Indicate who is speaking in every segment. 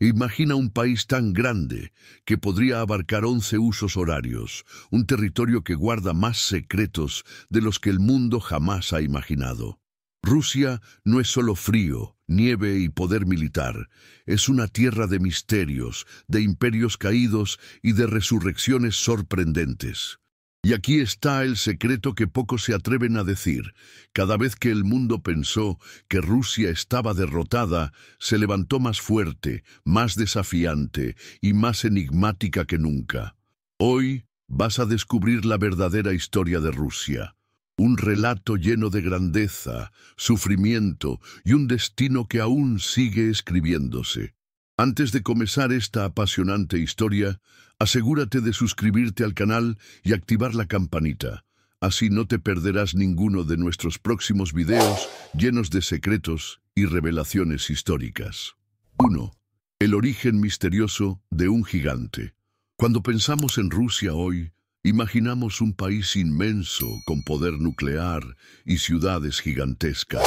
Speaker 1: Imagina un país tan grande que podría abarcar 11 usos horarios, un territorio que guarda más secretos de los que el mundo jamás ha imaginado. Rusia no es solo frío, nieve y poder militar, es una tierra de misterios, de imperios caídos y de resurrecciones sorprendentes. Y aquí está el secreto que pocos se atreven a decir. Cada vez que el mundo pensó que Rusia estaba derrotada, se levantó más fuerte, más desafiante y más enigmática que nunca. Hoy vas a descubrir la verdadera historia de Rusia. Un relato lleno de grandeza, sufrimiento y un destino que aún sigue escribiéndose. Antes de comenzar esta apasionante historia, asegúrate de suscribirte al canal y activar la campanita. Así no te perderás ninguno de nuestros próximos videos llenos de secretos y revelaciones históricas. 1. El origen misterioso de un gigante. Cuando pensamos en Rusia hoy, imaginamos un país inmenso con poder nuclear y ciudades gigantescas.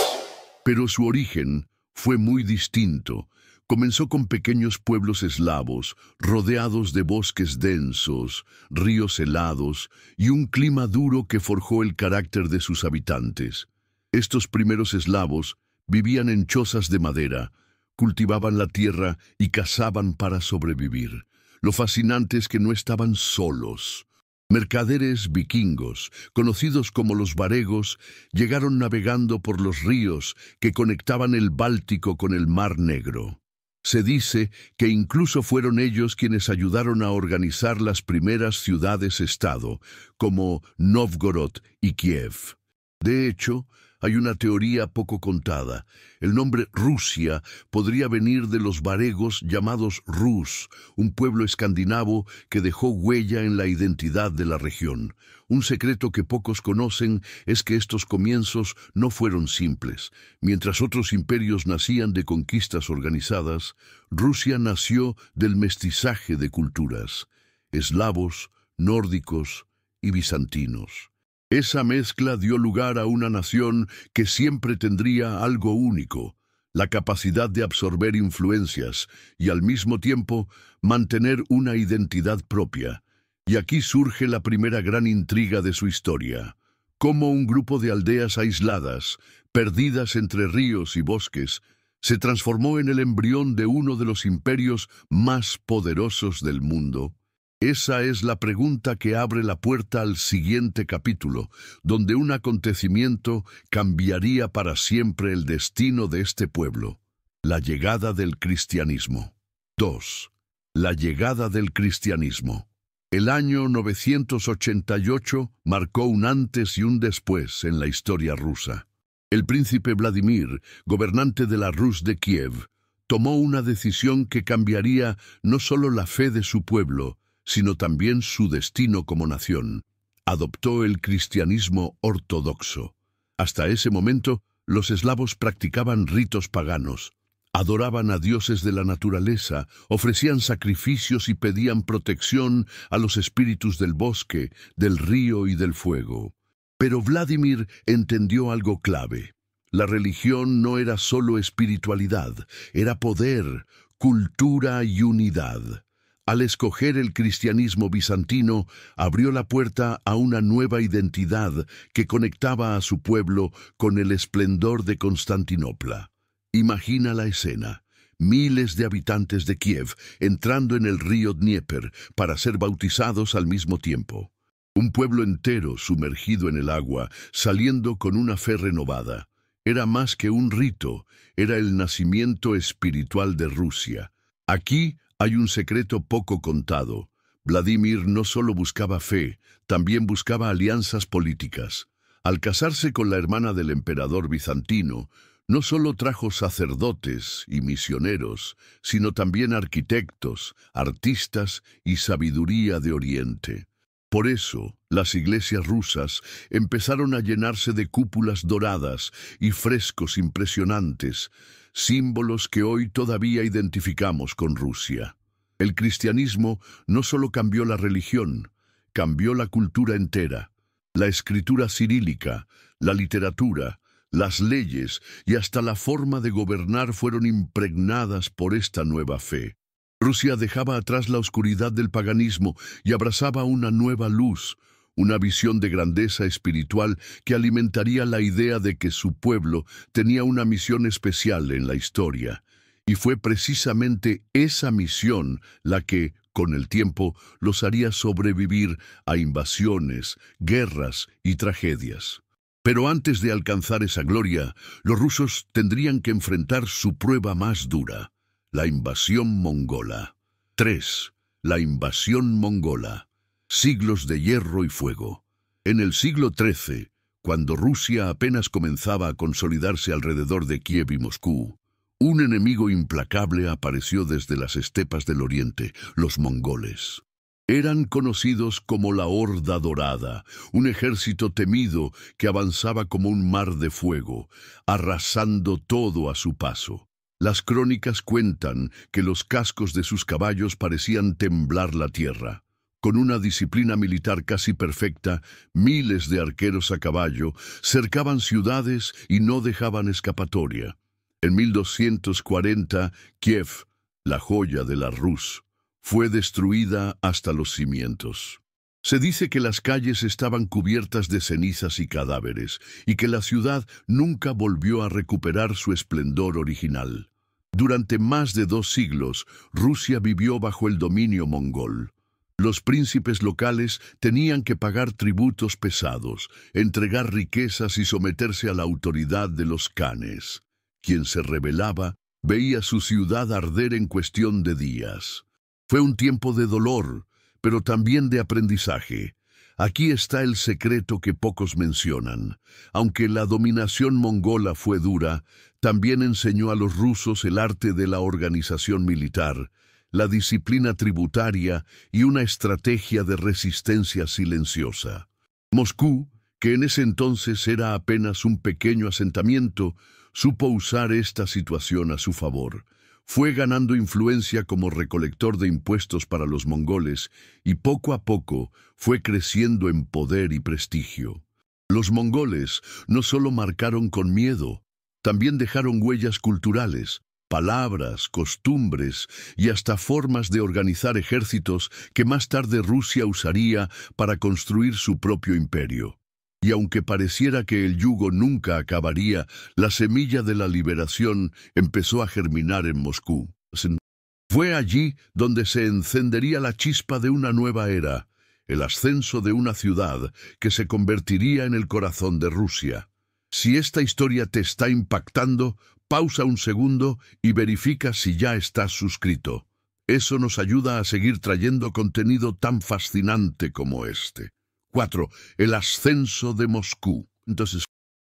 Speaker 1: Pero su origen fue muy distinto. Comenzó con pequeños pueblos eslavos, rodeados de bosques densos, ríos helados y un clima duro que forjó el carácter de sus habitantes. Estos primeros eslavos vivían en chozas de madera, cultivaban la tierra y cazaban para sobrevivir. Lo fascinante es que no estaban solos. Mercaderes vikingos, conocidos como los varegos, llegaron navegando por los ríos que conectaban el Báltico con el Mar Negro. Se dice que incluso fueron ellos quienes ayudaron a organizar las primeras ciudades-estado, como Novgorod y Kiev. De hecho, hay una teoría poco contada. El nombre Rusia podría venir de los varegos llamados Rus, un pueblo escandinavo que dejó huella en la identidad de la región. Un secreto que pocos conocen es que estos comienzos no fueron simples. Mientras otros imperios nacían de conquistas organizadas, Rusia nació del mestizaje de culturas, eslavos, nórdicos y bizantinos. Esa mezcla dio lugar a una nación que siempre tendría algo único, la capacidad de absorber influencias y al mismo tiempo mantener una identidad propia. Y aquí surge la primera gran intriga de su historia. Cómo un grupo de aldeas aisladas, perdidas entre ríos y bosques, se transformó en el embrión de uno de los imperios más poderosos del mundo. Esa es la pregunta que abre la puerta al siguiente capítulo, donde un acontecimiento cambiaría para siempre el destino de este pueblo: la llegada del cristianismo. 2. La llegada del cristianismo. El año 988 marcó un antes y un después en la historia rusa. El príncipe Vladimir, gobernante de la Rus de Kiev, tomó una decisión que cambiaría no solo la fe de su pueblo, sino también su destino como nación. Adoptó el cristianismo ortodoxo. Hasta ese momento, los eslavos practicaban ritos paganos, adoraban a dioses de la naturaleza, ofrecían sacrificios y pedían protección a los espíritus del bosque, del río y del fuego. Pero Vladimir entendió algo clave. La religión no era solo espiritualidad, era poder, cultura y unidad. Al escoger el cristianismo bizantino, abrió la puerta a una nueva identidad que conectaba a su pueblo con el esplendor de Constantinopla. Imagina la escena: miles de habitantes de Kiev entrando en el río Dnieper para ser bautizados al mismo tiempo. Un pueblo entero sumergido en el agua, saliendo con una fe renovada. Era más que un rito, era el nacimiento espiritual de Rusia. Aquí hay un secreto poco contado. Vladimir no solo buscaba fe, también buscaba alianzas políticas. Al casarse con la hermana del emperador bizantino, no solo trajo sacerdotes y misioneros, sino también arquitectos, artistas y sabiduría de Oriente. Por eso, las iglesias rusas empezaron a llenarse de cúpulas doradas y frescos impresionantes, símbolos que hoy todavía identificamos con Rusia. El cristianismo no solo cambió la religión, cambió la cultura entera. La escritura cirílica, la literatura, las leyes y hasta la forma de gobernar fueron impregnadas por esta nueva fe. Rusia dejaba atrás la oscuridad del paganismo y abrazaba una nueva luz, una visión de grandeza espiritual que alimentaría la idea de que su pueblo tenía una misión especial en la historia. Y fue precisamente esa misión la que, con el tiempo, los haría sobrevivir a invasiones, guerras y tragedias. Pero antes de alcanzar esa gloria, los rusos tendrían que enfrentar su prueba más dura, la invasión mongola. 3. La invasión mongola. Siglos de hierro y fuego. En el siglo XIII, cuando Rusia apenas comenzaba a consolidarse alrededor de Kiev y Moscú, un enemigo implacable apareció desde las estepas del oriente, los mongoles. Eran conocidos como la Horda Dorada, un ejército temido que avanzaba como un mar de fuego, arrasando todo a su paso. Las crónicas cuentan que los cascos de sus caballos parecían temblar la tierra. Con una disciplina militar casi perfecta, miles de arqueros a caballo cercaban ciudades y no dejaban escapatoria. En 1240, Kiev, la joya de la Rus, fue destruida hasta los cimientos. Se dice que las calles estaban cubiertas de cenizas y cadáveres, y que la ciudad nunca volvió a recuperar su esplendor original. Durante más de 2 siglos, Rusia vivió bajo el dominio mongol. Los príncipes locales tenían que pagar tributos pesados, entregar riquezas y someterse a la autoridad de los khanes. Quien se rebelaba veía su ciudad arder en cuestión de días. Fue un tiempo de dolor, pero también de aprendizaje. Aquí está el secreto que pocos mencionan. Aunque la dominación mongola fue dura, también enseñó a los rusos el arte de la organización militar, la disciplina tributaria y una estrategia de resistencia silenciosa. Moscú, que en ese entonces era apenas un pequeño asentamiento, supo usar esta situación a su favor. Fue ganando influencia como recolector de impuestos para los mongoles y poco a poco fue creciendo en poder y prestigio. Los mongoles no solo marcaron con miedo, también dejaron huellas culturales, palabras, costumbres y hasta formas de organizar ejércitos que más tarde Rusia usaría para construir su propio imperio. Y aunque pareciera que el yugo nunca acabaría, la semilla de la liberación empezó a germinar en Moscú. Fue allí donde se encendería la chispa de una nueva era, el ascenso de una ciudad que se convertiría en el corazón de Rusia. Si esta historia te está impactando, pausa un segundo y verifica si ya estás suscrito. Eso nos ayuda a seguir trayendo contenido tan fascinante como este. 4. El ascenso de Moscú. Entonces,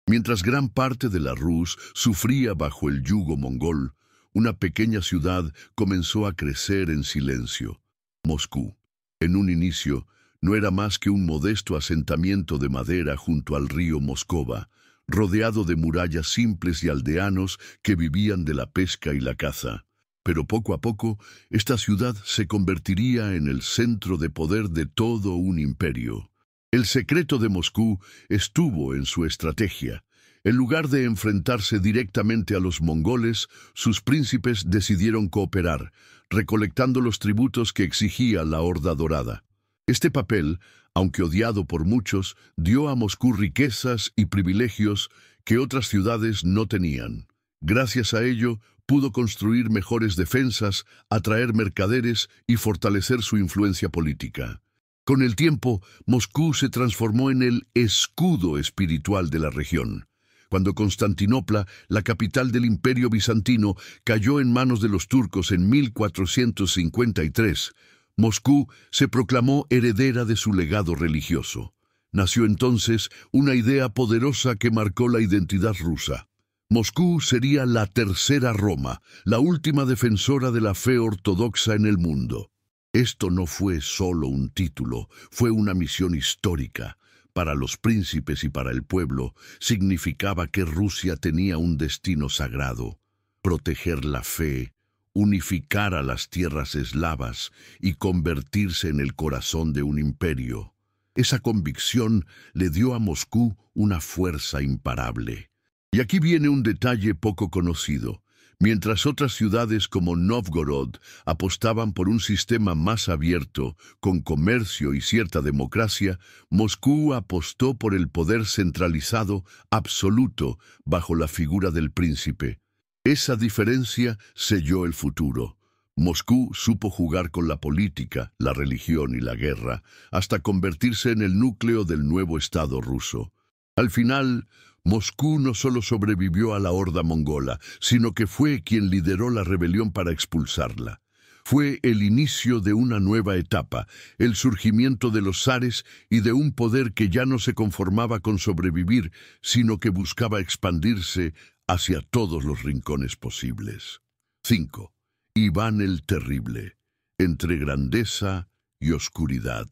Speaker 1: mientras gran parte de la Rus sufría bajo el yugo mongol, una pequeña ciudad comenzó a crecer en silencio. Moscú, en un inicio, no era más que un modesto asentamiento de madera junto al río Moscova, rodeado de murallas simples y aldeanos que vivían de la pesca y la caza. Pero poco a poco, esta ciudad se convertiría en el centro de poder de todo un imperio. El secreto de Moscú estuvo en su estrategia. En lugar de enfrentarse directamente a los mongoles, sus príncipes decidieron cooperar, recolectando los tributos que exigía la Horda Dorada. Este papel, aunque odiado por muchos, dio a Moscú riquezas y privilegios que otras ciudades no tenían. Gracias a ello, pudo construir mejores defensas, atraer mercaderes y fortalecer su influencia política. Con el tiempo, Moscú se transformó en el escudo espiritual de la región. Cuando Constantinopla, la capital del Imperio Bizantino, cayó en manos de los turcos en 1453, Moscú se proclamó heredera de su legado religioso. Nació entonces una idea poderosa que marcó la identidad rusa. Moscú sería la tercera Roma, la última defensora de la fe ortodoxa en el mundo. Esto no fue solo un título, fue una misión histórica. Para los príncipes y para el pueblo, significaba que Rusia tenía un destino sagrado: proteger la fe, unificar a las tierras eslavas y convertirse en el corazón de un imperio. Esa convicción le dio a Moscú una fuerza imparable. Y aquí viene un detalle poco conocido. Mientras otras ciudades como Novgorod apostaban por un sistema más abierto, con comercio y cierta democracia, Moscú apostó por el poder centralizado absoluto bajo la figura del príncipe. Esa diferencia selló el futuro. Moscú supo jugar con la política, la religión y la guerra, hasta convertirse en el núcleo del nuevo Estado ruso. Al final, Moscú no solo sobrevivió a la horda mongola, sino que fue quien lideró la rebelión para expulsarla. Fue el inicio de una nueva etapa, el surgimiento de los zares y de un poder que ya no se conformaba con sobrevivir, sino que buscaba expandirse hacia todos los rincones posibles. 5. Iván el Terrible, entre grandeza y oscuridad.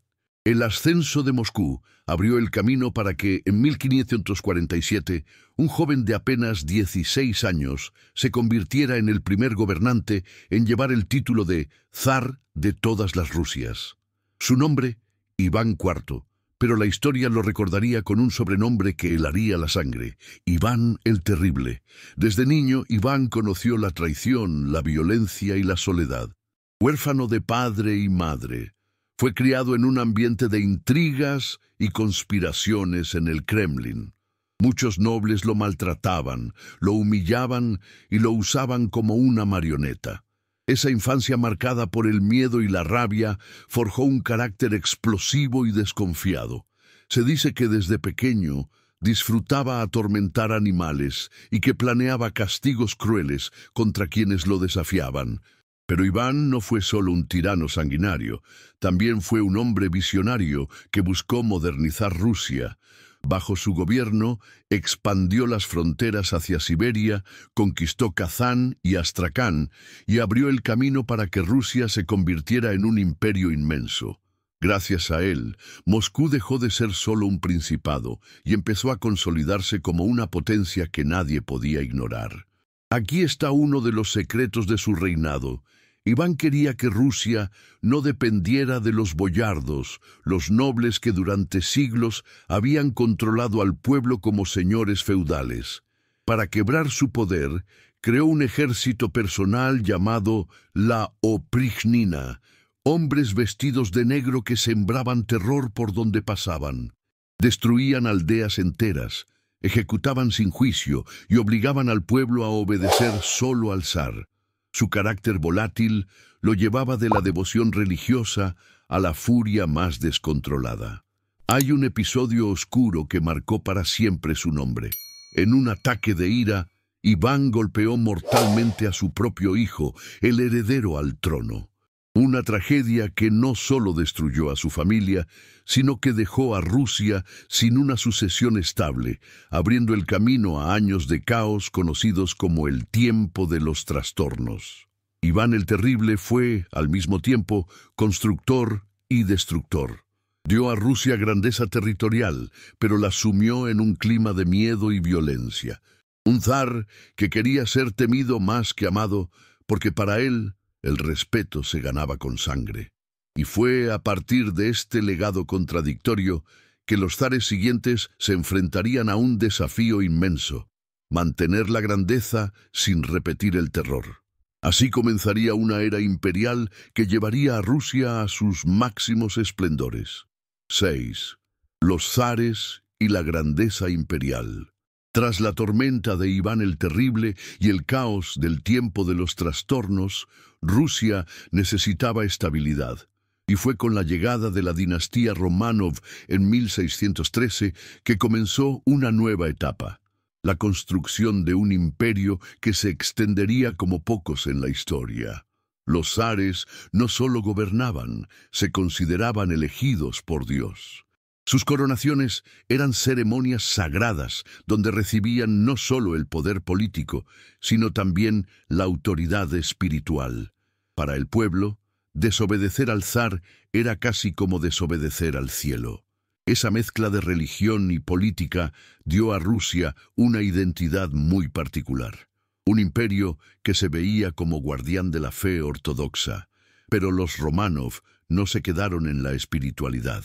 Speaker 1: El ascenso de Moscú abrió el camino para que, en 1547, un joven de apenas 16 años se convirtiera en el primer gobernante en llevar el título de zar de todas las Rusias. Su nombre, Iván IV, pero la historia lo recordaría con un sobrenombre que helaría la sangre: Iván el Terrible. Desde niño, Iván conoció la traición, la violencia y la soledad. Huérfano de padre y madre, fue criado en un ambiente de intrigas y conspiraciones en el Kremlin. Muchos nobles lo maltrataban, lo humillaban y lo usaban como una marioneta. Esa infancia marcada por el miedo y la rabia forjó un carácter explosivo y desconfiado. Se dice que desde pequeño disfrutaba atormentar animales y que planeaba castigos crueles contra quienes lo desafiaban. Pero Iván no fue solo un tirano sanguinario, también fue un hombre visionario que buscó modernizar Rusia. Bajo su gobierno, expandió las fronteras hacia Siberia, conquistó Kazán y Astracán y abrió el camino para que Rusia se convirtiera en un imperio inmenso. Gracias a él, Moscú dejó de ser solo un principado y empezó a consolidarse como una potencia que nadie podía ignorar. Aquí está uno de los secretos de su reinado. Iván quería que Rusia no dependiera de los boyardos, los nobles que durante siglos habían controlado al pueblo como señores feudales. Para quebrar su poder, creó un ejército personal llamado la Oprichnina, hombres vestidos de negro que sembraban terror por donde pasaban. Destruían aldeas enteras, ejecutaban sin juicio y obligaban al pueblo a obedecer solo al zar. Su carácter volátil lo llevaba de la devoción religiosa a la furia más descontrolada. Hay un episodio oscuro que marcó para siempre su nombre. En un ataque de ira, Iván golpeó mortalmente a su propio hijo, el heredero al trono. Una tragedia que no solo destruyó a su familia, sino que dejó a Rusia sin una sucesión estable, abriendo el camino a años de caos conocidos como el tiempo de los trastornos. Iván el Terrible fue, al mismo tiempo, constructor y destructor. Dio a Rusia grandeza territorial, pero la sumió en un clima de miedo y violencia. Un zar que quería ser temido más que amado, porque para él el respeto se ganaba con sangre. Y fue a partir de este legado contradictorio que los zares siguientes se enfrentarían a un desafío inmenso: mantener la grandeza sin repetir el terror. Así comenzaría una era imperial que llevaría a Rusia a sus máximos esplendores. 6. Los zares y la grandeza imperial. Tras la tormenta de Iván el Terrible y el caos del tiempo de los trastornos, Rusia necesitaba estabilidad. Y fue con la llegada de la dinastía Románov en 1613 que comenzó una nueva etapa: la construcción de un imperio que se extendería como pocos en la historia. Los zares no solo gobernaban, se consideraban elegidos por Dios. Sus coronaciones eran ceremonias sagradas donde recibían no solo el poder político, sino también la autoridad espiritual. Para el pueblo, desobedecer al zar era casi como desobedecer al cielo. Esa mezcla de religión y política dio a Rusia una identidad muy particular. Un imperio que se veía como guardián de la fe ortodoxa. Pero los Románov no se quedaron en la espiritualidad.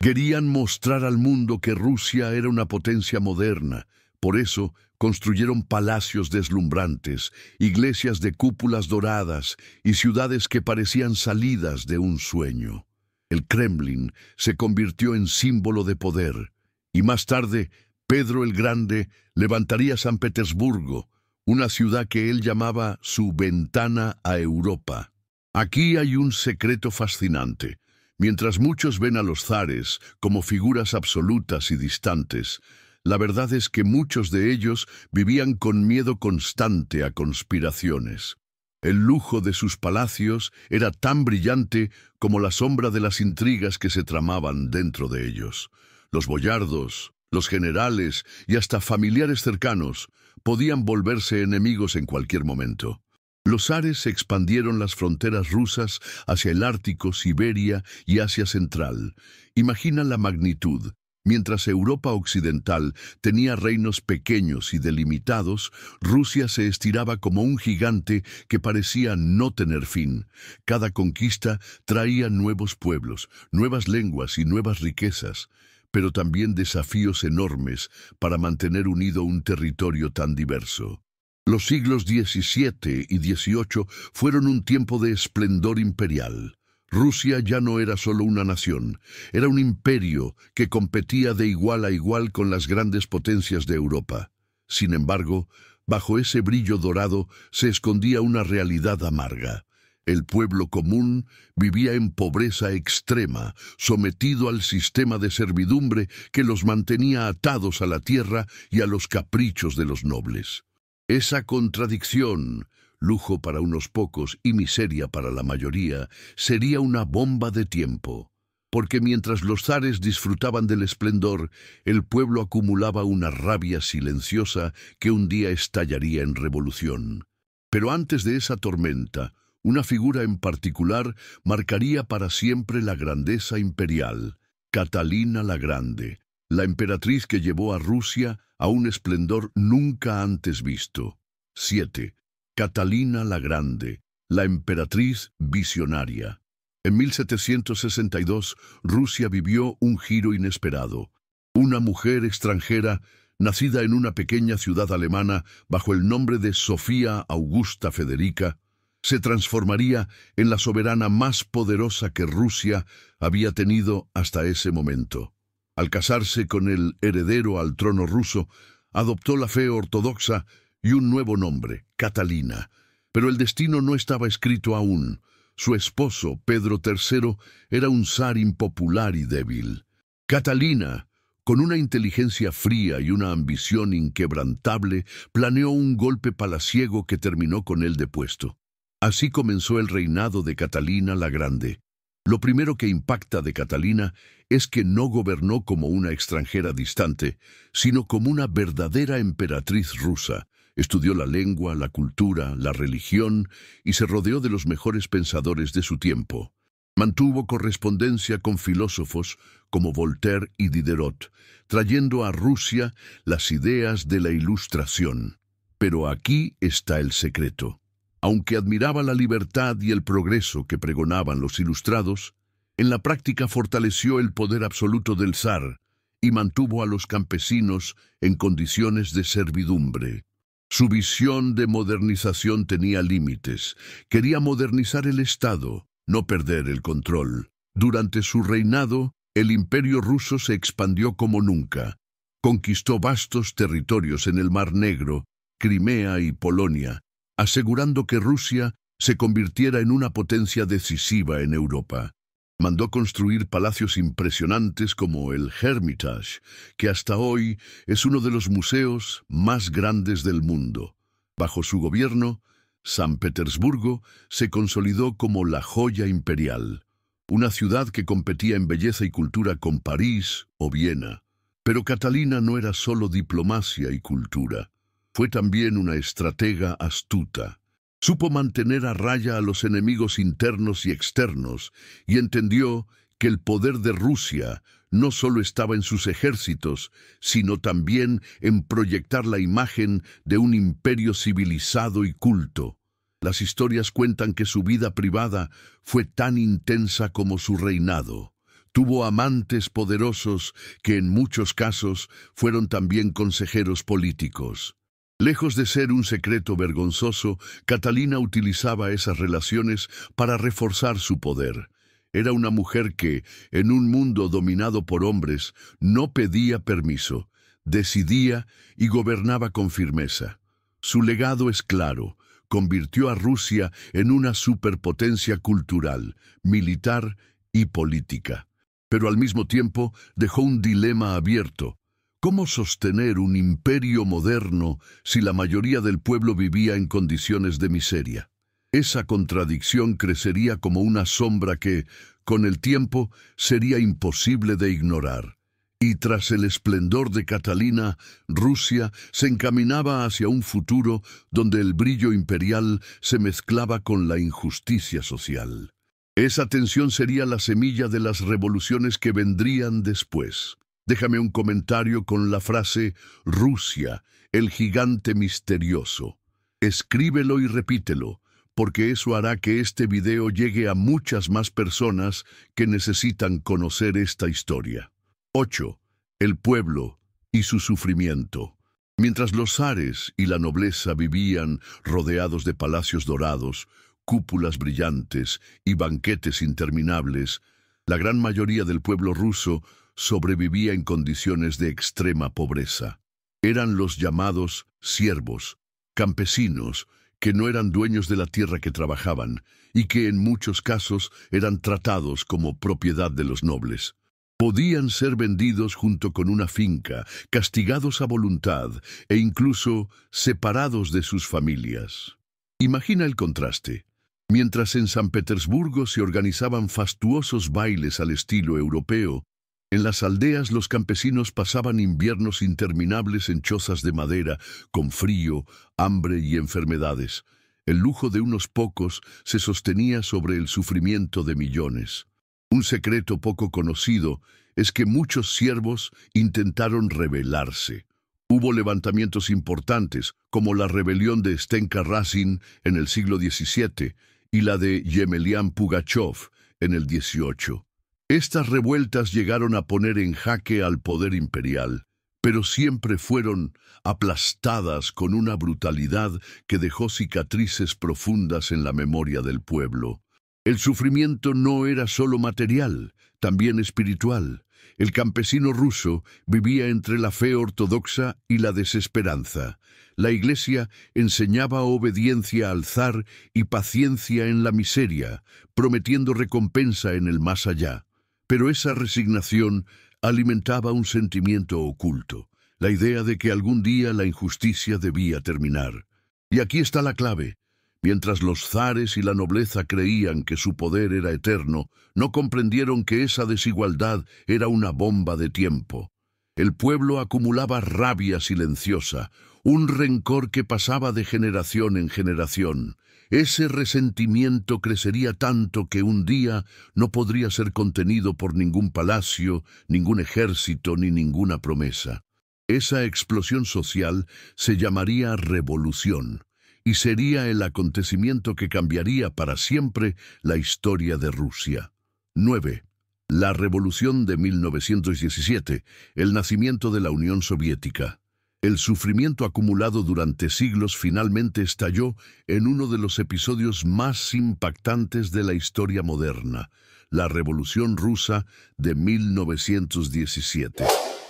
Speaker 1: Querían mostrar al mundo que Rusia era una potencia moderna. Por eso, Construyeron palacios deslumbrantes, iglesias de cúpulas doradas y ciudades que parecían salidas de un sueño. El Kremlin se convirtió en símbolo de poder, y más tarde Pedro el Grande levantaría San Petersburgo, una ciudad que él llamaba su ventana a Europa. Aquí hay un secreto fascinante. Mientras muchos ven a los zares como figuras absolutas y distantes, la verdad es que muchos de ellos vivían con miedo constante a conspiraciones. El lujo de sus palacios era tan brillante como la sombra de las intrigas que se tramaban dentro de ellos. Los boyardos, los generales y hasta familiares cercanos podían volverse enemigos en cualquier momento. Los zares expandieron las fronteras rusas hacia el Ártico, Siberia y Asia Central. Imagina la magnitud. Mientras Europa occidental tenía reinos pequeños y delimitados, Rusia se estiraba como un gigante que parecía no tener fin. Cada conquista traía nuevos pueblos, nuevas lenguas y nuevas riquezas, pero también desafíos enormes para mantener unido un territorio tan diverso. Los siglos XVII y XVIII fueron un tiempo de esplendor imperial. Rusia ya no era solo una nación, era un imperio que competía de igual a igual con las grandes potencias de Europa. Sin embargo, bajo ese brillo dorado se escondía una realidad amarga. El pueblo común vivía en pobreza extrema, sometido al sistema de servidumbre que los mantenía atados a la tierra y a los caprichos de los nobles. Esa contradicción, lujo para unos pocos y miseria para la mayoría, sería una bomba de tiempo, porque mientras los zares disfrutaban del esplendor, el pueblo acumulaba una rabia silenciosa que un día estallaría en revolución. Pero antes de esa tormenta, una figura en particular marcaría para siempre la grandeza imperial: Catalina la Grande, la emperatriz que llevó a Rusia a un esplendor nunca antes visto. 7. Catalina la Grande, la emperatriz visionaria. En 1762, Rusia vivió un giro inesperado. Una mujer extranjera, nacida en una pequeña ciudad alemana bajo el nombre de Sofía Augusta Federica, se transformaría en la soberana más poderosa que Rusia había tenido hasta ese momento. Al casarse con el heredero al trono ruso, adoptó la fe ortodoxa y un nuevo nombre, Catalina. Pero el destino no estaba escrito aún. Su esposo, Pedro III, era un zar impopular y débil. Catalina, con una inteligencia fría y una ambición inquebrantable, planeó un golpe palaciego que terminó con él depuesto. Así comenzó el reinado de Catalina la Grande. Lo primero que impacta de Catalina es que no gobernó como una extranjera distante, sino como una verdadera emperatriz rusa. Estudió la lengua, la cultura, la religión y se rodeó de los mejores pensadores de su tiempo. Mantuvo correspondencia con filósofos como Voltaire y Diderot, trayendo a Rusia las ideas de la Ilustración. Pero aquí está el secreto. Aunque admiraba la libertad y el progreso que pregonaban los ilustrados, en la práctica fortaleció el poder absoluto del zar y mantuvo a los campesinos en condiciones de servidumbre. Su visión de modernización tenía límites. Quería modernizar el Estado, no perder el control. Durante su reinado, el imperio ruso se expandió como nunca. Conquistó vastos territorios en el Mar Negro, Crimea y Polonia, asegurando que Rusia se convirtiera en una potencia decisiva en Europa. Mandó construir palacios impresionantes como el Hermitage, que hasta hoy es uno de los museos más grandes del mundo. Bajo su gobierno, San Petersburgo se consolidó como la joya imperial, una ciudad que competía en belleza y cultura con París o Viena. Pero Catalina no era solo diplomacia y cultura. Fue también una estratega astuta. Supo mantener a raya a los enemigos internos y externos y entendió que el poder de Rusia no solo estaba en sus ejércitos, sino también en proyectar la imagen de un imperio civilizado y culto. Las historias cuentan que su vida privada fue tan intensa como su reinado. Tuvo amantes poderosos que en muchos casos fueron también consejeros políticos. Lejos de ser un secreto vergonzoso, Catalina utilizaba esas relaciones para reforzar su poder. Era una mujer que, en un mundo dominado por hombres, no pedía permiso, decidía y gobernaba con firmeza. Su legado es claro: convirtió a Rusia en una superpotencia cultural, militar y política. Pero al mismo tiempo dejó un dilema abierto: ¿cómo sostener un imperio moderno si la mayoría del pueblo vivía en condiciones de miseria? Esa contradicción crecería como una sombra que, con el tiempo, sería imposible de ignorar. Y tras el esplendor de Catalina, Rusia se encaminaba hacia un futuro donde el brillo imperial se mezclaba con la injusticia social. Esa tensión sería la semilla de las revoluciones que vendrían después. Déjame un comentario con la frase Rusia, el gigante misterioso. Escríbelo y repítelo, porque eso hará que este video llegue a muchas más personas que necesitan conocer esta historia. 8. El pueblo y su sufrimiento. Mientras los zares y la nobleza vivían rodeados de palacios dorados, cúpulas brillantes y banquetes interminables, la gran mayoría del pueblo ruso sobrevivía en condiciones de extrema pobreza. Eran los llamados siervos, campesinos, que no eran dueños de la tierra que trabajaban y que en muchos casos eran tratados como propiedad de los nobles. Podían ser vendidos junto con una finca, castigados a voluntad e incluso separados de sus familias. Imagina el contraste. Mientras en San Petersburgo se organizaban fastuosos bailes al estilo europeo, en las aldeas los campesinos pasaban inviernos interminables en chozas de madera, con frío, hambre y enfermedades. El lujo de unos pocos se sostenía sobre el sufrimiento de millones. Un secreto poco conocido es que muchos siervos intentaron rebelarse. Hubo levantamientos importantes, como la rebelión de Stenka Razin en el siglo XVII y la de Yemelian Pugachov en el XVIII. Estas revueltas llegaron a poner en jaque al poder imperial, pero siempre fueron aplastadas con una brutalidad que dejó cicatrices profundas en la memoria del pueblo. El sufrimiento no era solo material, también espiritual. El campesino ruso vivía entre la fe ortodoxa y la desesperanza. La Iglesia enseñaba obediencia al zar y paciencia en la miseria, prometiendo recompensa en el más allá. Pero esa resignación alimentaba un sentimiento oculto, la idea de que algún día la injusticia debía terminar. Y aquí está la clave. Mientras los zares y la nobleza creían que su poder era eterno, no comprendieron que esa desigualdad era una bomba de tiempo. El pueblo acumulaba rabia silenciosa, un rencor que pasaba de generación en generación. Ese resentimiento crecería tanto que un día no podría ser contenido por ningún palacio, ningún ejército ni ninguna promesa. Esa explosión social se llamaría revolución, y sería el acontecimiento que cambiaría para siempre la historia de Rusia. 9. La Revolución de 1917, el nacimiento de la Unión Soviética. El sufrimiento acumulado durante siglos finalmente estalló en uno de los episodios más impactantes de la historia moderna, la Revolución Rusa de 1917.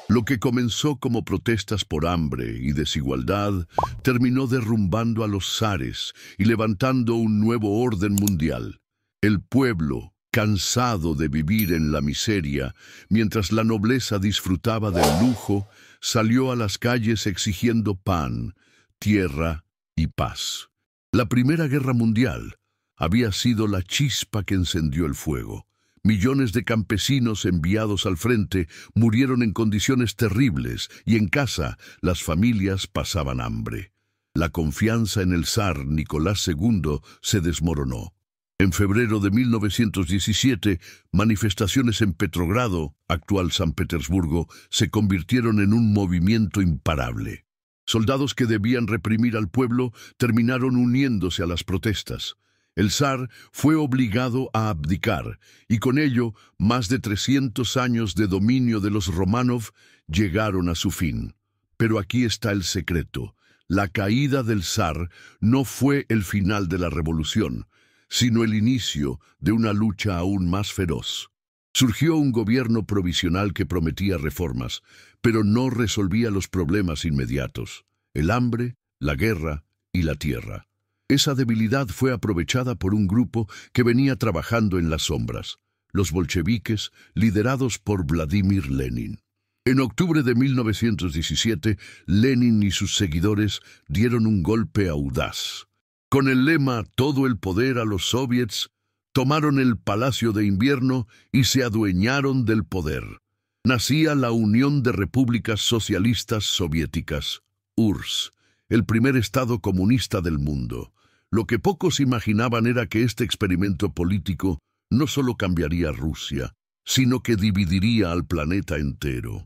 Speaker 1: Lo que comenzó como protestas por hambre y desigualdad terminó derrumbando a los zares y levantando un nuevo orden mundial. El pueblo, cansado de vivir en la miseria, mientras la nobleza disfrutaba del lujo, salió a las calles exigiendo pan, tierra y paz. La Primera Guerra Mundial había sido la chispa que encendió el fuego. Millones de campesinos enviados al frente murieron en condiciones terribles y en casa las familias pasaban hambre. La confianza en el zar Nicolás II se desmoronó. En febrero de 1917, manifestaciones en Petrogrado, actual San Petersburgo, se convirtieron en un movimiento imparable. Soldados que debían reprimir al pueblo terminaron uniéndose a las protestas. El zar fue obligado a abdicar, y con ello, más de 300 años de dominio de los Románov llegaron a su fin. Pero aquí está el secreto. La caída del zar no fue el final de la revolución, sino el inicio de una lucha aún más feroz. Surgió un gobierno provisional que prometía reformas, pero no resolvía los problemas inmediatos: el hambre, la guerra y la tierra. Esa debilidad fue aprovechada por un grupo que venía trabajando en las sombras: los bolcheviques, liderados por Vladimir Lenin. En octubre de 1917, Lenin y sus seguidores dieron un golpe audaz. Con el lema «Todo el poder a los soviets», tomaron el Palacio de Invierno y se adueñaron del poder. Nacía la Unión de Repúblicas Socialistas Soviéticas, URSS, el primer estado comunista del mundo. Lo que pocos imaginaban era que este experimento político no solo cambiaría Rusia, sino que dividiría al planeta entero.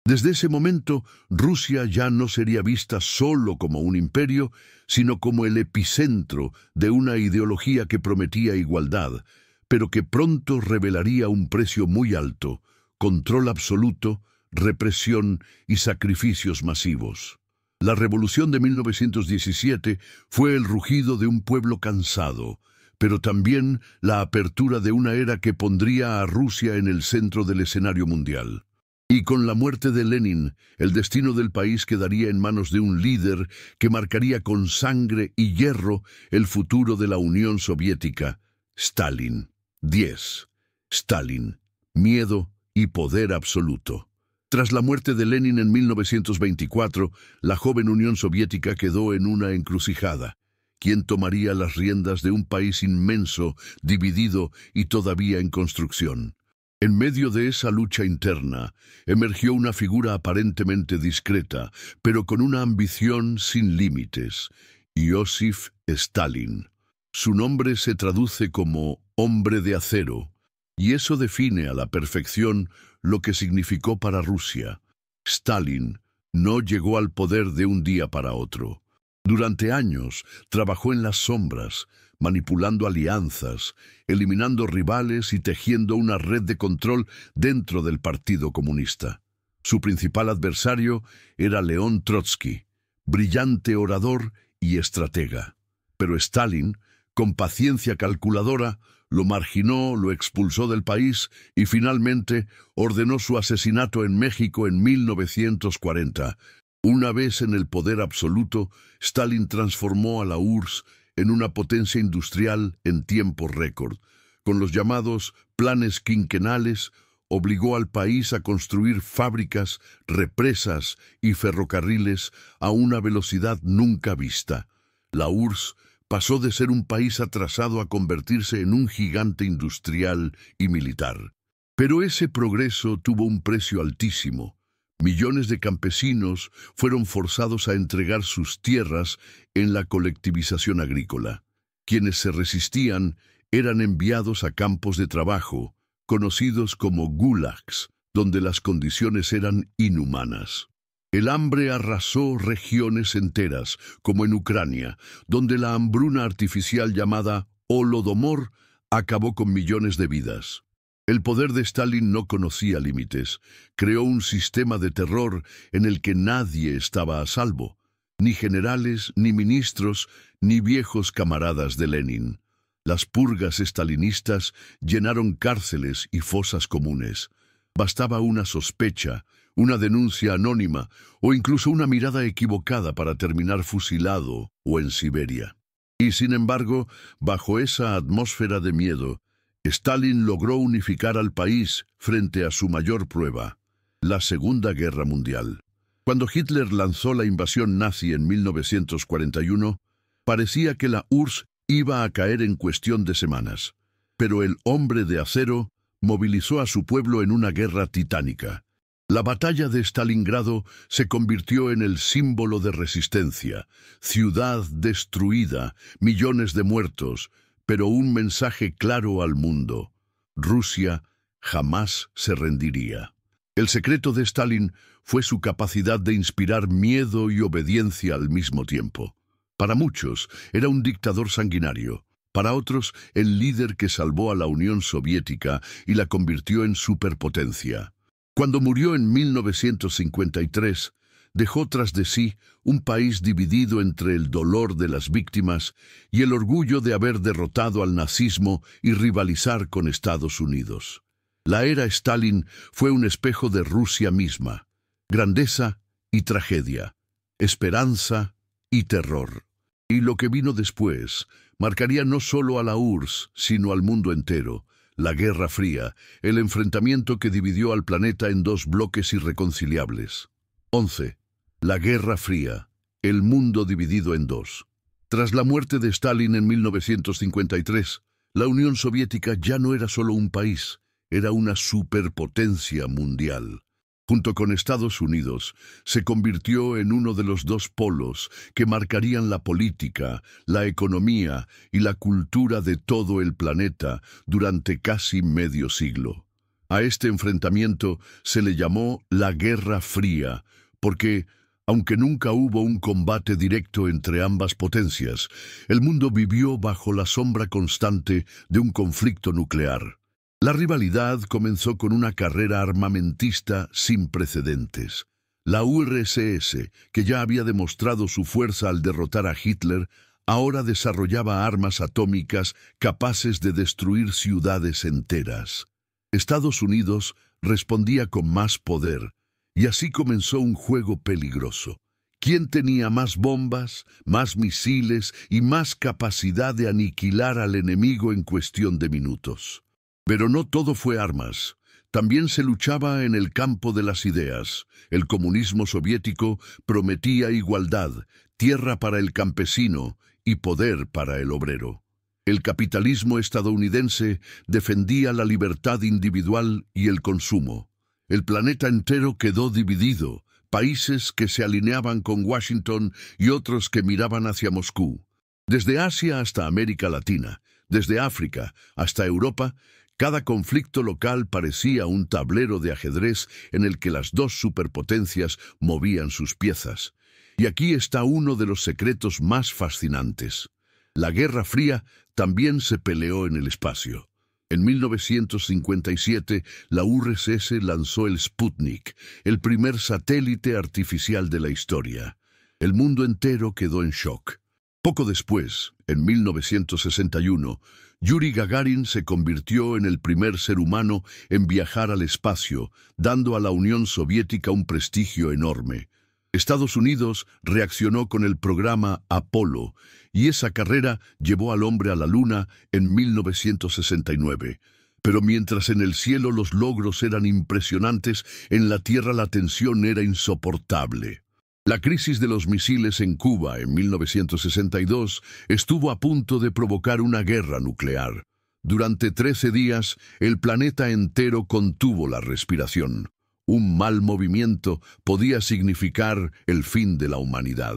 Speaker 1: Desde ese momento, Rusia ya no sería vista solo como un imperio, sino como el epicentro de una ideología que prometía igualdad, pero que pronto revelaría un precio muy alto: control absoluto, represión y sacrificios masivos. La revolución de 1917 fue el rugido de un pueblo cansado, pero también la apertura de una era que pondría a Rusia en el centro del escenario mundial. Y con la muerte de Lenin, el destino del país quedaría en manos de un líder que marcaría con sangre y hierro el futuro de la Unión Soviética: Stalin. 10. Stalin, miedo y poder absoluto. Tras la muerte de Lenin en 1924, la joven Unión Soviética quedó en una encrucijada. ¿Quién tomaría las riendas de un país inmenso, dividido y todavía en construcción? En medio de esa lucha interna, emergió una figura aparentemente discreta, pero con una ambición sin límites: Joseph Stalin. Su nombre se traduce como «hombre de acero», y eso define a la perfección lo que significó para Rusia. Stalin no llegó al poder de un día para otro. Durante años trabajó en las sombras, manipulando alianzas, eliminando rivales y tejiendo una red de control dentro del Partido Comunista. Su principal adversario era León Trotsky, brillante orador y estratega. Pero Stalin, con paciencia calculadora, lo marginó, lo expulsó del país y finalmente ordenó su asesinato en México en 1940. Una vez en el poder absoluto, Stalin transformó a la URSS en una potencia industrial en tiempo récord. Con los llamados planes quinquenales, obligó al país a construir fábricas, represas y ferrocarriles a una velocidad nunca vista. La URSS pasó de ser un país atrasado a convertirse en un gigante industrial y militar. Pero ese progreso tuvo un precio altísimo. Millones de campesinos fueron forzados a entregar sus tierras en la colectivización agrícola. Quienes se resistían eran enviados a campos de trabajo, conocidos como gulags, donde las condiciones eran inhumanas. El hambre arrasó regiones enteras, como en Ucrania, donde la hambruna artificial llamada Holodomor acabó con millones de vidas. El poder de Stalin no conocía límites. Creó un sistema de terror en el que nadie estaba a salvo, ni generales, ni ministros, ni viejos camaradas de Lenin. Las purgas estalinistas llenaron cárceles y fosas comunes. Bastaba una sospecha, una denuncia anónima o incluso una mirada equivocada para terminar fusilado o en Siberia. Y sin embargo, bajo esa atmósfera de miedo, Stalin logró unificar al país frente a su mayor prueba: la Segunda Guerra Mundial. Cuando Hitler lanzó la invasión nazi en 1941, parecía que la URSS iba a caer en cuestión de semanas. Pero el hombre de acero movilizó a su pueblo en una guerra titánica. La batalla de Stalingrado se convirtió en el símbolo de resistencia: ciudad destruida, millones de muertos, pero un mensaje claro al mundo: Rusia jamás se rendiría. El secreto de Stalin fue su capacidad de inspirar miedo y obediencia al mismo tiempo. Para muchos era un dictador sanguinario, para otros el líder que salvó a la Unión Soviética y la convirtió en superpotencia. Cuando murió en 1953, dejó tras de sí un país dividido entre el dolor de las víctimas y el orgullo de haber derrotado al nazismo y rivalizar con Estados Unidos. La era Stalin fue un espejo de Rusia misma, grandeza y tragedia, esperanza y terror. Y lo que vino después marcaría no solo a la URSS, sino al mundo entero. La Guerra Fría, el enfrentamiento que dividió al planeta en dos bloques irreconciliables. 11. La Guerra Fría, el mundo dividido en dos. Tras la muerte de Stalin en 1953, la Unión Soviética ya no era solo un país, era una superpotencia mundial. Junto con Estados Unidos, se convirtió en uno de los dos polos que marcarían la política, la economía y la cultura de todo el planeta durante casi medio siglo. A este enfrentamiento se le llamó la Guerra Fría, porque, aunque nunca hubo un combate directo entre ambas potencias, el mundo vivió bajo la sombra constante de un conflicto nuclear. La rivalidad comenzó con una carrera armamentista sin precedentes. La URSS, que ya había demostrado su fuerza al derrotar a Hitler, ahora desarrollaba armas atómicas capaces de destruir ciudades enteras. Estados Unidos respondía con más poder, y así comenzó un juego peligroso. ¿Quién tenía más bombas, más misiles y más capacidad de aniquilar al enemigo en cuestión de minutos? Pero no todo fue armas. También se luchaba en el campo de las ideas. El comunismo soviético prometía igualdad, tierra para el campesino y poder para el obrero. El capitalismo estadounidense defendía la libertad individual y el consumo. El planeta entero quedó dividido, países que se alineaban con Washington y otros que miraban hacia Moscú. Desde Asia hasta América Latina, desde África hasta Europa, cada conflicto local parecía un tablero de ajedrez en el que las dos superpotencias movían sus piezas. Y aquí está uno de los secretos más fascinantes. La Guerra Fría también se peleó en el espacio. En 1957, la URSS lanzó el Sputnik, el primer satélite artificial de la historia. El mundo entero quedó en shock. Poco después, en 1961, Yuri Gagarin se convirtió en el primer ser humano en viajar al espacio, dando a la Unión Soviética un prestigio enorme. Estados Unidos reaccionó con el programa Apolo, y esa carrera llevó al hombre a la Luna en 1969. Pero mientras en el cielo los logros eran impresionantes, en la Tierra la tensión era insoportable. La crisis de los misiles en Cuba en 1962 estuvo a punto de provocar una guerra nuclear. Durante 13 días, el planeta entero contuvo la respiración. Un mal movimiento podía significar el fin de la humanidad.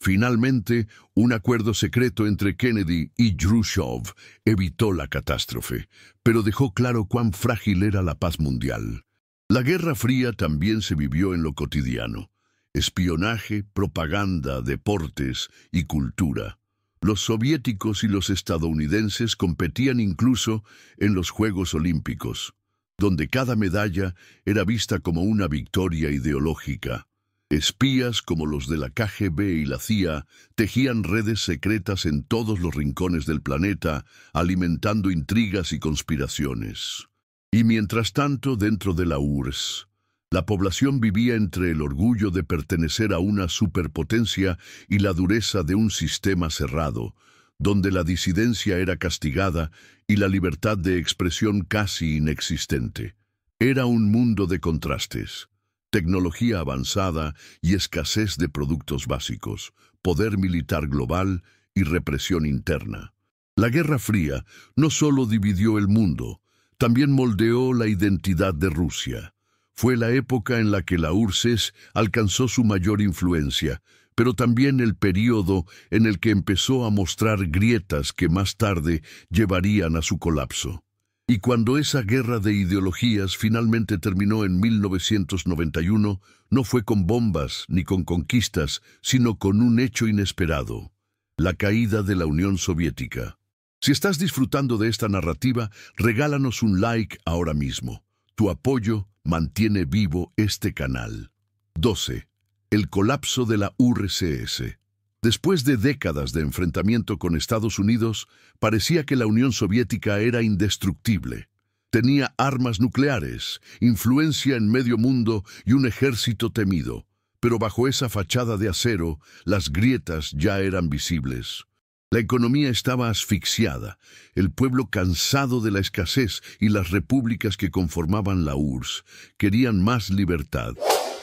Speaker 1: Finalmente, un acuerdo secreto entre Kennedy y Khrushchev evitó la catástrofe, pero dejó claro cuán frágil era la paz mundial. La Guerra Fría también se vivió en lo cotidiano. Espionaje, propaganda, deportes y cultura. Los soviéticos y los estadounidenses competían incluso en los Juegos Olímpicos, donde cada medalla era vista como una victoria ideológica. Espías como los de la KGB y la CIA tejían redes secretas en todos los rincones del planeta, alimentando intrigas y conspiraciones. Y mientras tanto, dentro de la URSS, la población vivía entre el orgullo de pertenecer a una superpotencia y la dureza de un sistema cerrado, donde la disidencia era castigada y la libertad de expresión casi inexistente. Era un mundo de contrastes, tecnología avanzada y escasez de productos básicos, poder militar global y represión interna. La Guerra Fría no solo dividió el mundo, también moldeó la identidad de Rusia. Fue la época en la que la URSS alcanzó su mayor influencia, pero también el período en el que empezó a mostrar grietas que más tarde llevarían a su colapso. Y cuando esa guerra de ideologías finalmente terminó en 1991, no fue con bombas ni con conquistas, sino con un hecho inesperado: la caída de la Unión Soviética. Si estás disfrutando de esta narrativa, regálanos un like ahora mismo. Tu apoyo mantiene vivo este canal. 12. El colapso de la URSS. Después de décadas de enfrentamiento con Estados Unidos, parecía que la Unión Soviética era indestructible. Tenía armas nucleares, influencia en medio mundo y un ejército temido. Pero bajo esa fachada de acero, las grietas ya eran visibles. La economía estaba asfixiada, el pueblo cansado de la escasez y las repúblicas que conformaban la URSS querían más libertad.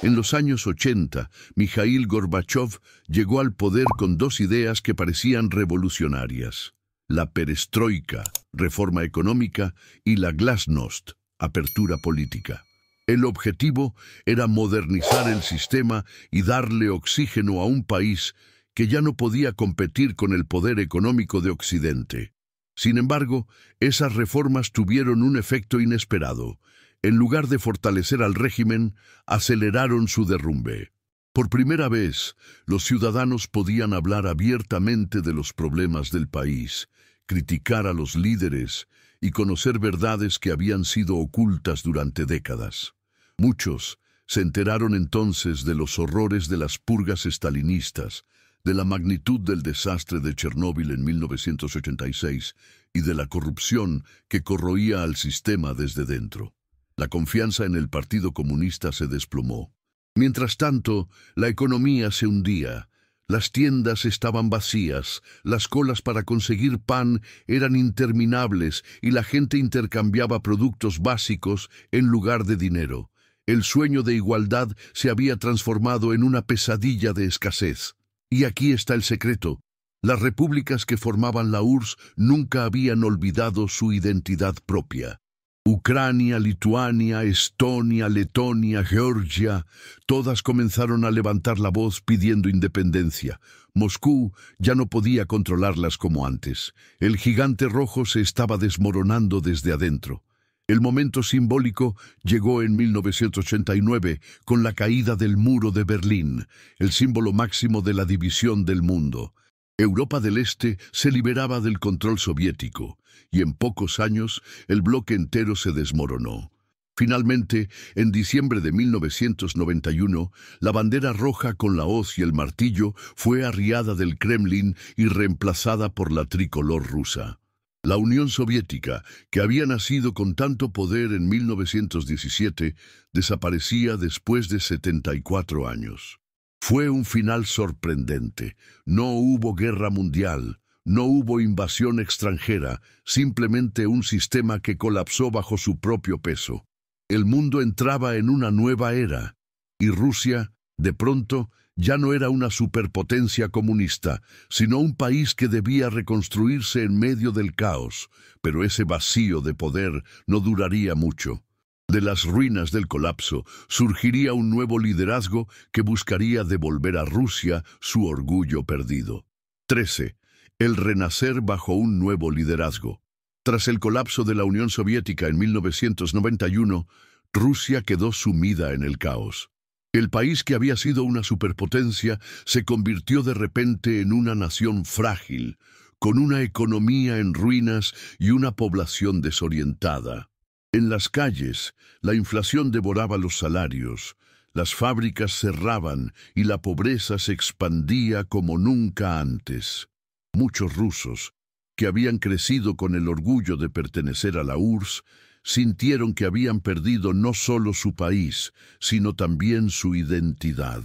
Speaker 1: En los años 80, Mikhail Gorbachov llegó al poder con dos ideas que parecían revolucionarias: la perestroika, reforma económica, y la glasnost, apertura política. El objetivo era modernizar el sistema y darle oxígeno a un país que ya no podía competir con el poder económico de Occidente. Sin embargo, esas reformas tuvieron un efecto inesperado. En lugar de fortalecer al régimen, aceleraron su derrumbe. Por primera vez, los ciudadanos podían hablar abiertamente de los problemas del país, criticar a los líderes y conocer verdades que habían sido ocultas durante décadas. Muchos se enteraron entonces de los horrores de las purgas estalinistas, de la magnitud del desastre de Chernóbil en 1986 y de la corrupción que corroía al sistema desde dentro. La confianza en el Partido Comunista se desplomó. Mientras tanto, la economía se hundía. Las tiendas estaban vacías, las colas para conseguir pan eran interminables y la gente intercambiaba productos básicos en lugar de dinero. El sueño de igualdad se había transformado en una pesadilla de escasez. Y aquí está el secreto. Las repúblicas que formaban la URSS nunca habían olvidado su identidad propia. Ucrania, Lituania, Estonia, Letonia, Georgia, todas comenzaron a levantar la voz pidiendo independencia. Moscú ya no podía controlarlas como antes. El gigante rojo se estaba desmoronando desde adentro. El momento simbólico llegó en 1989 con la caída del muro de Berlín, el símbolo máximo de la división del mundo. Europa del Este se liberaba del control soviético, y en pocos años el bloque entero se desmoronó. Finalmente, en diciembre de 1991, la bandera roja con la hoz y el martillo fue arriada del Kremlin y reemplazada por la tricolor rusa. La Unión Soviética, que había nacido con tanto poder en 1917, desaparecía después de 74 años. Fue un final sorprendente. No hubo guerra mundial, no hubo invasión extranjera, simplemente un sistema que colapsó bajo su propio peso. El mundo entraba en una nueva era, y Rusia, de pronto, ya no era una superpotencia comunista, sino un país que debía reconstruirse en medio del caos, pero ese vacío de poder no duraría mucho. De las ruinas del colapso surgiría un nuevo liderazgo que buscaría devolver a Rusia su orgullo perdido. 13. El renacer bajo un nuevo liderazgo. Tras el colapso de la Unión Soviética en 1991, Rusia quedó sumida en el caos. El país que había sido una superpotencia se convirtió de repente en una nación frágil, con una economía en ruinas y una población desorientada. En las calles, la inflación devoraba los salarios, las fábricas cerraban y la pobreza se expandía como nunca antes. Muchos rusos, que habían crecido con el orgullo de pertenecer a la URSS, sintieron que habían perdido no solo su país, sino también su identidad.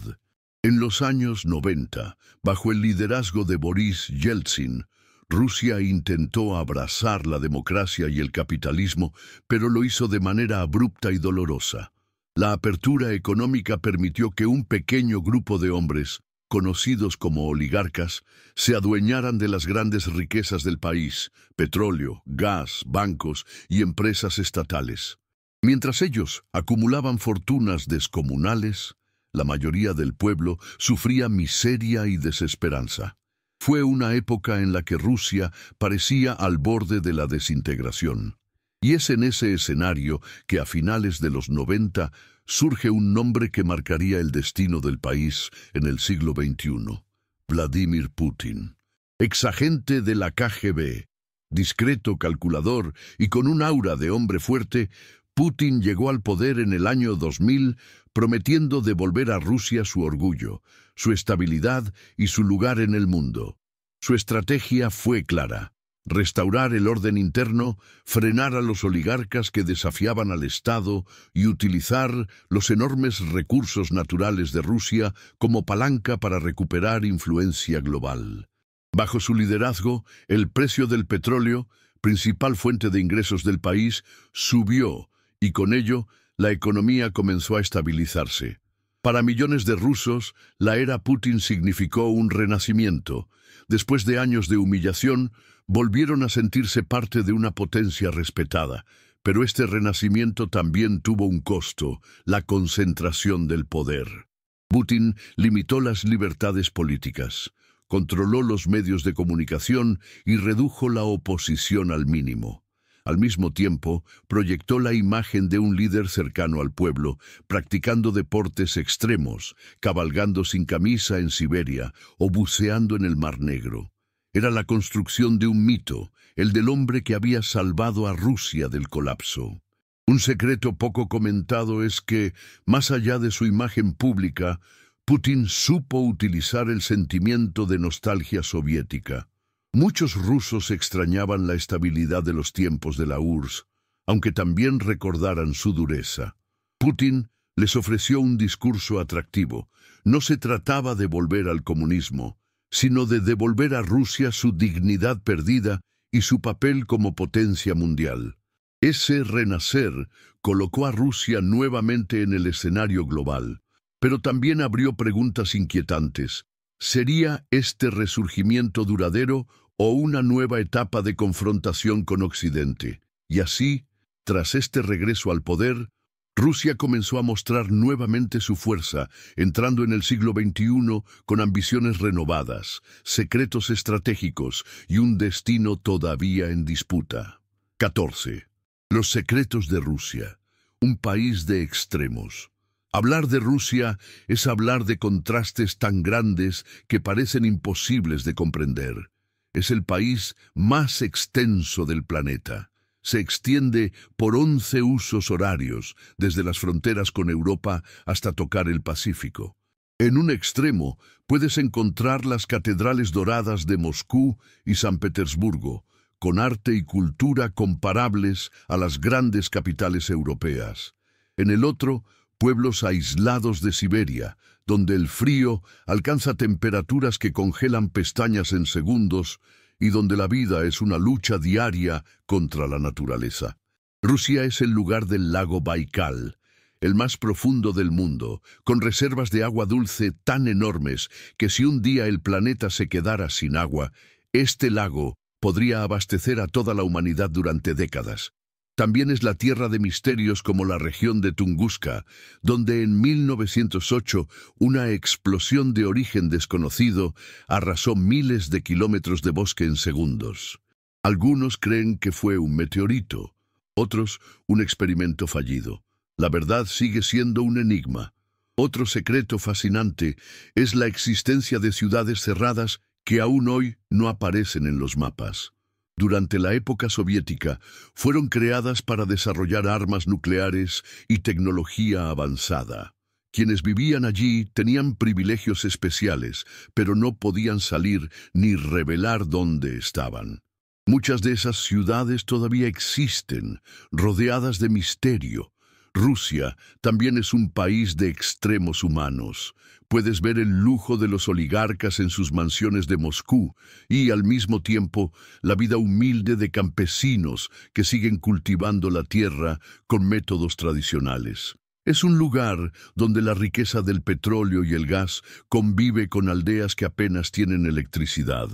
Speaker 1: En los años 90, bajo el liderazgo de Boris Yeltsin, Rusia intentó abrazar la democracia y el capitalismo, pero lo hizo de manera abrupta y dolorosa. La apertura económica permitió que un pequeño grupo de hombres, conocidos como oligarcas, se adueñaran de las grandes riquezas del país: petróleo, gas, bancos y empresas estatales. Mientras ellos acumulaban fortunas descomunales, la mayoría del pueblo sufría miseria y desesperanza. Fue una época en la que Rusia parecía al borde de la desintegración. Y es en ese escenario que a finales de los 90 surge un nombre que marcaría el destino del país en el siglo XXI: Vladimir Putin. Exagente de la KGB, discreto, calculador y con un aura de hombre fuerte, Putin llegó al poder en el año 2000 prometiendo devolver a Rusia su orgullo, su estabilidad y su lugar en el mundo. Su estrategia fue clara: restaurar el orden interno, frenar a los oligarcas que desafiaban al Estado y utilizar los enormes recursos naturales de Rusia como palanca para recuperar influencia global. Bajo su liderazgo, el precio del petróleo, principal fuente de ingresos del país, subió y con ello la economía comenzó a estabilizarse. Para millones de rusos, la era Putin significó un renacimiento. Después de años de humillación, volvieron a sentirse parte de una potencia respetada. Pero este renacimiento también tuvo un costo: la concentración del poder. Putin limitó las libertades políticas, controló los medios de comunicación y redujo la oposición al mínimo. Al mismo tiempo, proyectó la imagen de un líder cercano al pueblo, practicando deportes extremos, cabalgando sin camisa en Siberia o buceando en el Mar Negro. Era la construcción de un mito, el del hombre que había salvado a Rusia del colapso. Un secreto poco comentado es que, más allá de su imagen pública, Putin supo utilizar el sentimiento de nostalgia soviética. Muchos rusos extrañaban la estabilidad de los tiempos de la URSS, aunque también recordaran su dureza. Putin les ofreció un discurso atractivo. No se trataba de volver al comunismo, sino de devolver a Rusia su dignidad perdida y su papel como potencia mundial. Ese renacer colocó a Rusia nuevamente en el escenario global, pero también abrió preguntas inquietantes. ¿Sería este resurgimiento duradero o una nueva etapa de confrontación con Occidente? Y así, tras este regreso al poder, Rusia comenzó a mostrar nuevamente su fuerza, entrando en el siglo XXI con ambiciones renovadas, secretos estratégicos y un destino todavía en disputa. 14. Los secretos de Rusia, un país de extremos. Hablar de Rusia es hablar de contrastes tan grandes que parecen imposibles de comprender. Es el país más extenso del planeta. Se extiende por 11 usos horarios, desde las fronteras con Europa hasta tocar el Pacífico. En un extremo puedes encontrar las catedrales doradas de Moscú y San Petersburgo, con arte y cultura comparables a las grandes capitales europeas. En el otro, pueblos aislados de Siberia, donde el frío alcanza temperaturas que congelan pestañas en segundos y donde la vida es una lucha diaria contra la naturaleza. Rusia es el lugar del lago Baikal, el más profundo del mundo, con reservas de agua dulce tan enormes que si un día el planeta se quedara sin agua, este lago podría abastecer a toda la humanidad durante décadas. También es la tierra de misterios como la región de Tunguska, donde en 1908 una explosión de origen desconocido arrasó miles de kilómetros de bosque en segundos. Algunos creen que fue un meteorito, otros un experimento fallido. La verdad sigue siendo un enigma. Otro secreto fascinante es la existencia de ciudades cerradas que aún hoy no aparecen en los mapas. Durante la época soviética, fueron creadas para desarrollar armas nucleares y tecnología avanzada. Quienes vivían allí tenían privilegios especiales, pero no podían salir ni revelar dónde estaban. Muchas de esas ciudades todavía existen, rodeadas de misterio. Rusia también es un país de extremos humanos. Puedes ver el lujo de los oligarcas en sus mansiones de Moscú y, al mismo tiempo, la vida humilde de campesinos que siguen cultivando la tierra con métodos tradicionales. Es un lugar donde la riqueza del petróleo y el gas convive con aldeas que apenas tienen electricidad.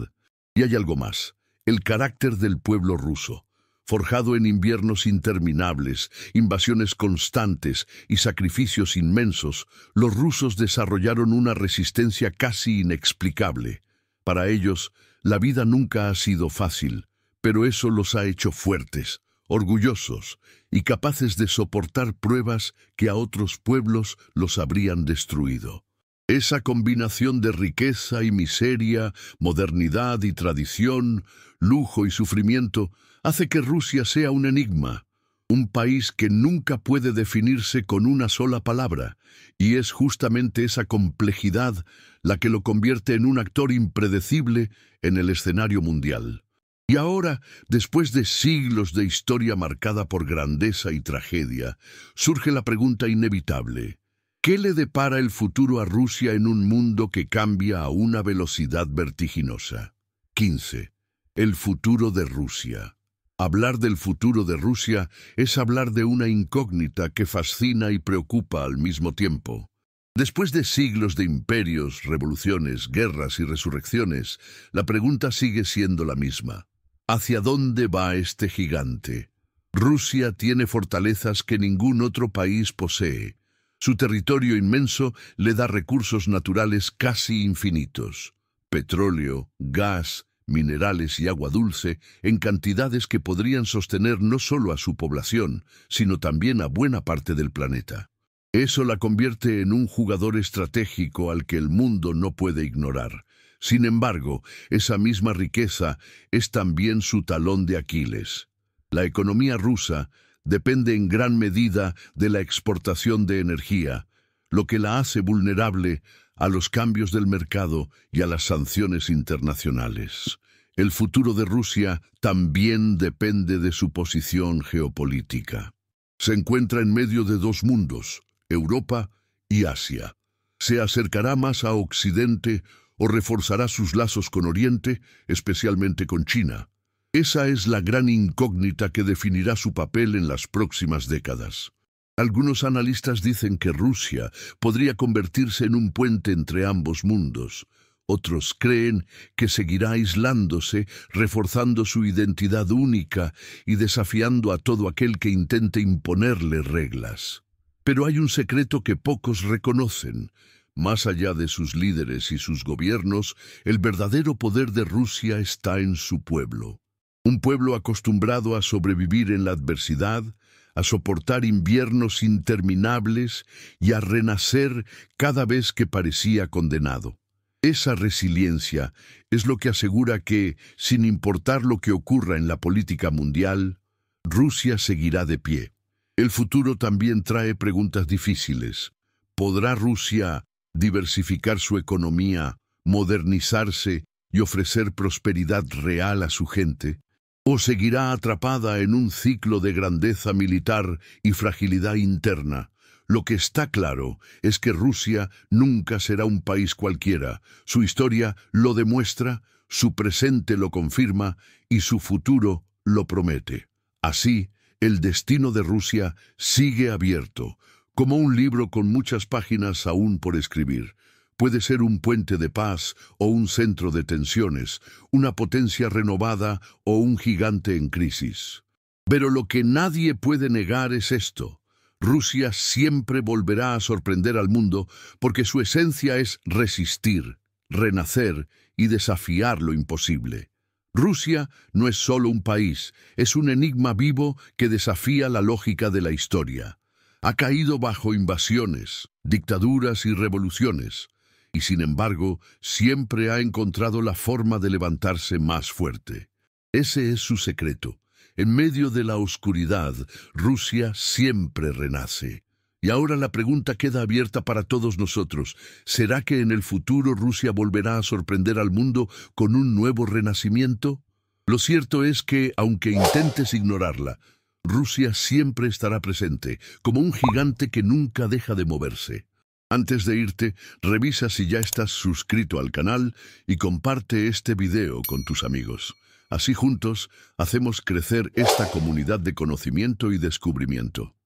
Speaker 1: Y hay algo más: el carácter del pueblo ruso. Forjado en inviernos interminables, invasiones constantes y sacrificios inmensos, los rusos desarrollaron una resistencia casi inexplicable. Para ellos, la vida nunca ha sido fácil, pero eso los ha hecho fuertes, orgullosos y capaces de soportar pruebas que a otros pueblos los habrían destruido. Esa combinación de riqueza y miseria, modernidad y tradición, lujo y sufrimiento, hace que Rusia sea un enigma, Un país que nunca puede definirse con una sola palabra, y es justamente esa complejidad la que lo convierte en un actor impredecible en el escenario mundial. Y ahora, después de siglos de historia marcada por grandeza y tragedia, surge la pregunta inevitable: ¿qué le depara el futuro a Rusia en un mundo que cambia a una velocidad vertiginosa? 15. El futuro de Rusia. Hablar del futuro de Rusia es hablar de una incógnita que fascina y preocupa al mismo tiempo. Después de siglos de imperios, revoluciones, guerras y resurrecciones, la pregunta sigue siendo la misma. ¿Hacia dónde va este gigante? Rusia tiene fortalezas que ningún otro país posee. Su territorio inmenso le da recursos naturales casi infinitos: petróleo, gas, minerales y agua dulce en cantidades que podrían sostener no solo a su población, sino también a buena parte del planeta. Eso la convierte en un jugador estratégico al que el mundo no puede ignorar. Sin embargo, esa misma riqueza es también su talón de Aquiles. La economía rusa depende en gran medida de la exportación de energía, lo que la hace vulnerable a los cambios del mercado y a las sanciones internacionales. El futuro de Rusia también depende de su posición geopolítica. Se encuentra en medio de dos mundos, Europa y Asia. ¿Se acercará más a Occidente o reforzará sus lazos con Oriente, especialmente con China? Esa es la gran incógnita que definirá su papel en las próximas décadas. Algunos analistas dicen que Rusia podría convertirse en un puente entre ambos mundos. Otros creen que seguirá aislándose, reforzando su identidad única y desafiando a todo aquel que intente imponerle reglas. Pero hay un secreto que pocos reconocen. Más allá de sus líderes y sus gobiernos, el verdadero poder de Rusia está en su pueblo. Un pueblo acostumbrado a sobrevivir en la adversidad, a soportar inviernos interminables y a renacer cada vez que parecía condenado. Esa resiliencia es lo que asegura que, sin importar lo que ocurra en la política mundial, Rusia seguirá de pie. El futuro también trae preguntas difíciles. ¿Podrá Rusia diversificar su economía, modernizarse y ofrecer prosperidad real a su gente? ¿O seguirá atrapada en un ciclo de grandeza militar y fragilidad interna? Lo que está claro es que Rusia nunca será un país cualquiera. Su historia lo demuestra, su presente lo confirma y su futuro lo promete. Así, el destino de Rusia sigue abierto, como un libro con muchas páginas aún por escribir. Puede ser un puente de paz o un centro de tensiones, una potencia renovada o un gigante en crisis. Pero lo que nadie puede negar es esto: Rusia siempre volverá a sorprender al mundo porque su esencia es resistir, renacer y desafiar lo imposible. Rusia no es solo un país, es un enigma vivo que desafía la lógica de la historia. Ha caído bajo invasiones, dictaduras y revoluciones, y sin embargo siempre ha encontrado la forma de levantarse más fuerte. Ese es su secreto. En medio de la oscuridad, Rusia siempre renace. Y ahora la pregunta queda abierta para todos nosotros. ¿Será que en el futuro Rusia volverá a sorprender al mundo con un nuevo renacimiento? Lo cierto es que, aunque intentes ignorarla, Rusia siempre estará presente, como un gigante que nunca deja de moverse. Antes de irte, revisa si ya estás suscrito al canal y comparte este video con tus amigos. Así juntos hacemos crecer esta comunidad de conocimiento y descubrimiento.